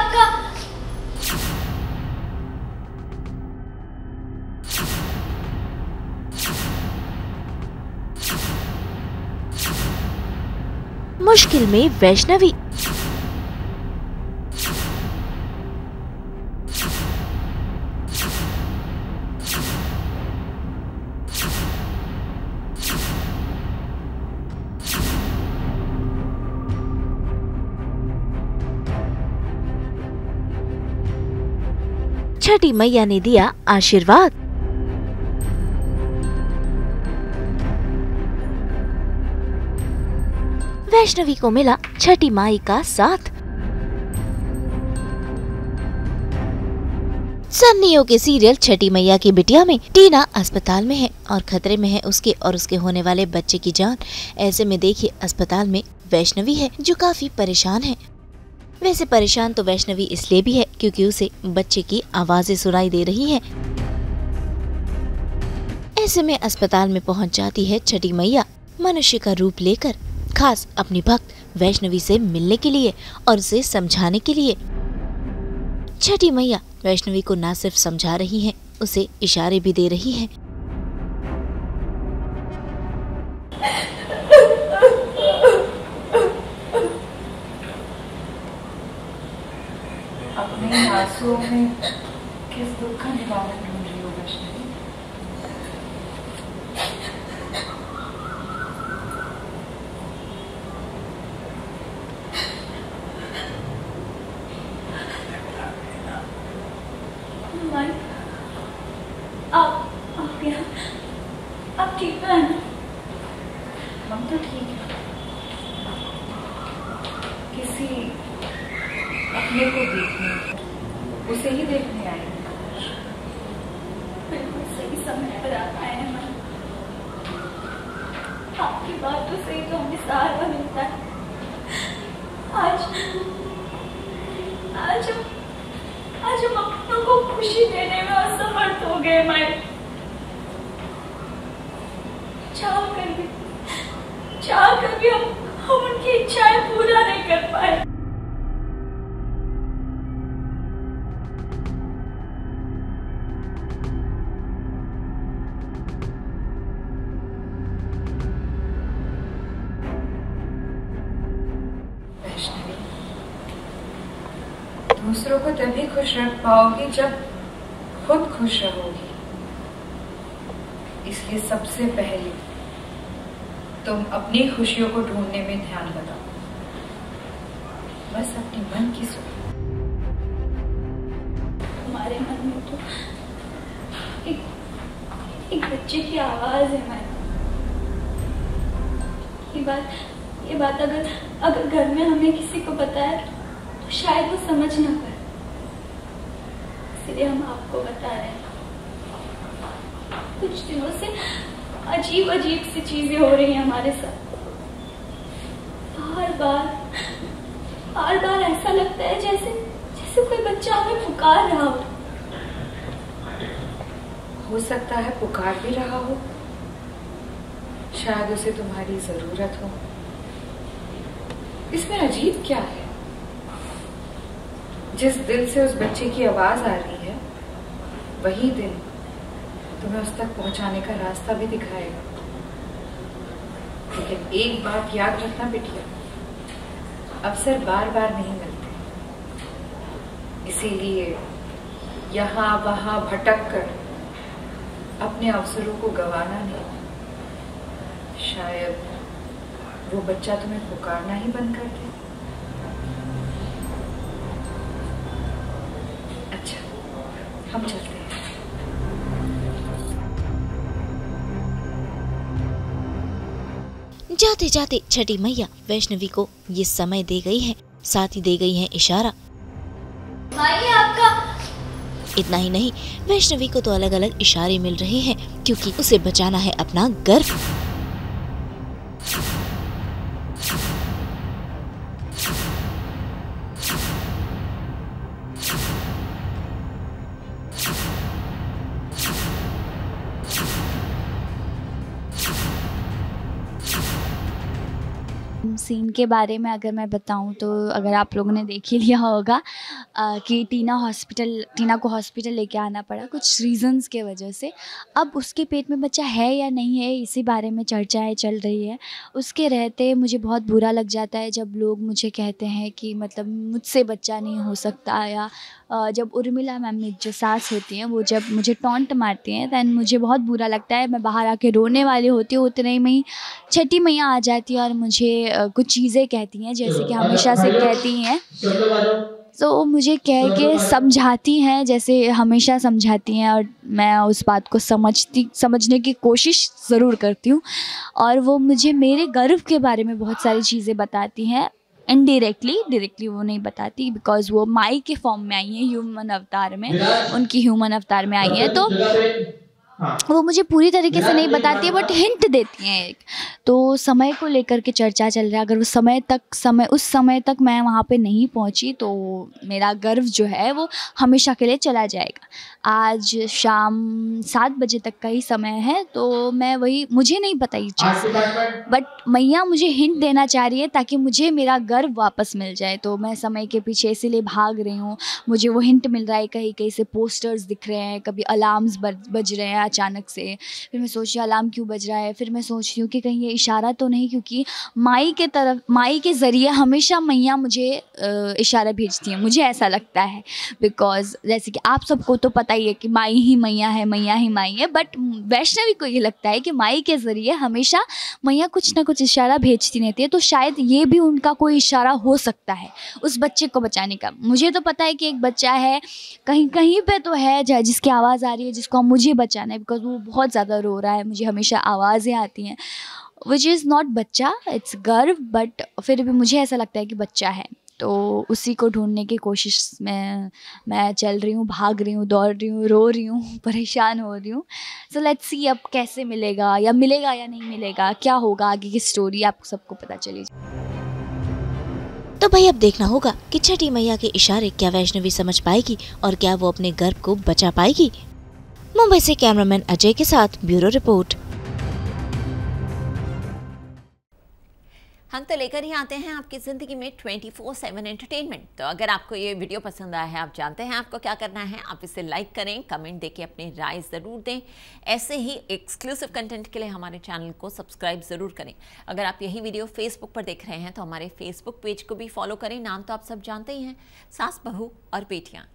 आपका। मुश्किल में वैष्णवी। छठी मैया ने दिया आशीर्वाद। वैष्णवी को मिला छठी माई का साथ। सन्नियों के सीरियल छठी मैया की बिटिया में टीना अस्पताल में है और खतरे में है उसके और उसके होने वाले बच्चे की जान। ऐसे में देखिए अस्पताल में वैष्णवी है जो काफी परेशान है। वैसे परेशान तो वैष्णवी इसलिए भी है क्योंकि उसे बच्चे की आवाजें सुनाई दे रही हैं। ऐसे में अस्पताल में पहुंच जाती है छठी मैया मनुष्य का रूप लेकर, खास अपनी भक्त वैष्णवी से मिलने के लिए और उसे समझाने के लिए। छठी मैया वैष्णवी को न सिर्फ समझा रही हैं, उसे इशारे भी दे रही हैं। अपने आंसुओं में किस दुख का निवारण ढूंढ रही हो वैष्णवी? आप यहाँ, आप ठीक है ना? हम तो ठीक है। किसी अपने को देखने, उसे ही देखने आए हैं। बिल्कुल सही समय पर आप आए हैं। आपकी बातों से ही तो हमें सहारा मिलता है। आज हम अपनों को खुशी देने में असमर्थ हो गए माई। चाह कर भी हम उनकी इच्छाएं पूरा नहीं कर पाए। वैष्णवी, दूसरों को तभी खुश रख पाओगी जब खुद खुश रहोगी। इसलिए सबसे पहले तुम अपनी खुशियों को ढूंढने में ध्यान लगाओ। बस अपने मन की सुनो। हमारे मन में तो एक बच्चे की आवाज है मैं। ये बात अगर घर में हमें किसी को पता है तो शायद वो समझ ना पाए, इसलिए हम आपको बता रहे हैं। कुछ दिनों से अजीब सी चीजें हो रही हैं हमारे साथ। बार बार ऐसा लगता है जैसे कोई बच्चा हमें पुकार रहा हो सकता है पुकार भी रहा हो, शायद उसे तुम्हारी जरूरत हो। इसमें अजीब क्या है? जिस दिल से उस बच्चे की आवाज आ रही है, वही दिल तुम्हें उस तक पहुंचाने का रास्ता भी दिखाएगा। लेकिन एक बात याद रखना बिटिया, अवसर बार बार नहीं मिलते, इसीलिए यहाँ वहां भटक कर अपने अवसरों को गंवाना नहीं। शायद वो बच्चा तुम्हें पुकारना ही बंद कर दे। अच्छा, हम चलते हैं। जाते जाते छठी मैया वैष्णवी को ये समय दे गई है, साथ ही दे गई है इशारा। माई आपका। इतना ही नहीं, वैष्णवी को तो अलग अलग इशारे मिल रहे हैं क्योंकि उसे बचाना है अपना गर्व। सीन के बारे में अगर मैं बताऊं तो अगर आप लोगों ने देख ही लिया होगा कि टीना को हॉस्पिटल लेके आना पड़ा कुछ रीज़न्स के वजह से। अब उसके पेट में बच्चा है या नहीं है, इसी बारे में चर्चाएं चल रही है। उसके रहते मुझे बहुत बुरा लग जाता है जब लोग मुझे कहते हैं कि मतलब मुझसे बच्चा नहीं हो सकता, या जब उर्मिला मैम जो सास होती हैं वो जब मुझे टॉन्ट मारती हैं दैन मुझे बहुत बुरा लगता है। मैं बाहर आके रोने वाली होती हूँ, उतने में ही छठी मैया आ जाती है और मुझे कुछ चीज़ें कहती हैं, जैसे कि हमेशा से कहती हैं। तो मुझे कह के समझाती हैं, जैसे हमेशा समझाती हैं, और मैं उस बात को समझने की कोशिश ज़रूर करती हूँ। और वो मुझे मेरे गर्व के बारे में बहुत सारी चीज़ें बताती हैं, डायरेक्टली वो नहीं बताती, बिकॉज़ वो माई के फॉर्म में आई हैं, ह्यूमन अवतार में, उनकी ह्यूमन अवतार में आई हैं। तो वो मुझे पूरी तरीके से नहीं बताती है, बट हिंट देती हैं एक। तो समय को लेकर के चर्चा चल रहा है, अगर उस समय तक मैं वहाँ पे नहीं पहुँची तो मेरा गर्व जो है वो हमेशा के लिए चला जाएगा। आज शाम 7 बजे तक का ही समय है, तो मुझे नहीं पता ये चीज़, बट मैया मुझे हिंट देना चाह रही है ताकि मुझे मेरा गर्व वापस मिल जाए। तो मैं समय के पीछे इसीलिए भाग रही हूँ। मुझे वो हिंट मिल रहा है, कहीं कहीं से पोस्टर्स दिख रहे हैं, कभी अलार्म्स बज रहे हैं अचानक से। फिर मैं सोच रही हूँ अलार्म क्यों बज रहा है, फिर मैं सोच रही हूँ कि कहीं ये इशारा तो नहीं, क्योंकि माई के ज़रिए हमेशा मैया मुझे इशारा भेजती हैं, मुझे ऐसा लगता है। बिकॉज़ जैसे कि आप सबको तो पता ही है कि माई ही मैया है, मैया ही माई है, बट वैष्णवी को ये लगता है कि माई के ज़रिए हमेशा मैया कुछ ना कुछ इशारा भेजती रहती है। तो शायद ये भी उनका कोई इशारा हो सकता है उस बच्चे को बचाने का। मुझे तो पता है कि एक बच्चा है कहीं पे तो है जिसकी आवाज़ आ रही है, जिसको मुझे बचाना है, बिकॉज वो बहुत ज़्यादा रो रहा है, मुझे हमेशा आवाज़ें आती हैं, विच इज़ नॉट बच्चा, इट्स गर्व, बट फिर भी मुझे ऐसा लगता है कि बच्चा है। तो उसी को ढूंढने की कोशिश में मैं चल रही हूँ, भाग रही हूँ, दौड़ रही हूँ, रो रही हूँ, परेशान हो रही हूँ। सो लेट्स सी अब कैसे मिलेगा या नहीं मिलेगा, क्या होगा आगे की स्टोरी, आपको सबको पता चली। तो भाई अब देखना होगा कि छठी मैया के इशारे क्या वैष्णवी समझ पाएगी और क्या वो अपने गर्भ को बचा पाएगी। मुंबई से कैमरामैन अजय के साथ ब्यूरो रिपोर्ट। हम तो लेकर ही आते हैं आपकी ज़िंदगी में 24/7 एंटरटेनमेंट। तो अगर आपको ये वीडियो पसंद आया है, आप जानते हैं आपको क्या करना है, आप इसे लाइक करें, कमेंट देके अपनी राय ज़रूर दें। ऐसे ही एक्सक्लूसिव कंटेंट के लिए हमारे चैनल को सब्सक्राइब ज़रूर करें। अगर आप यही वीडियो फेसबुक पर देख रहे हैं तो हमारे फेसबुक पेज को भी फॉलो करें। नाम तो आप सब जानते ही हैं, सास बहू और बेटियाँ।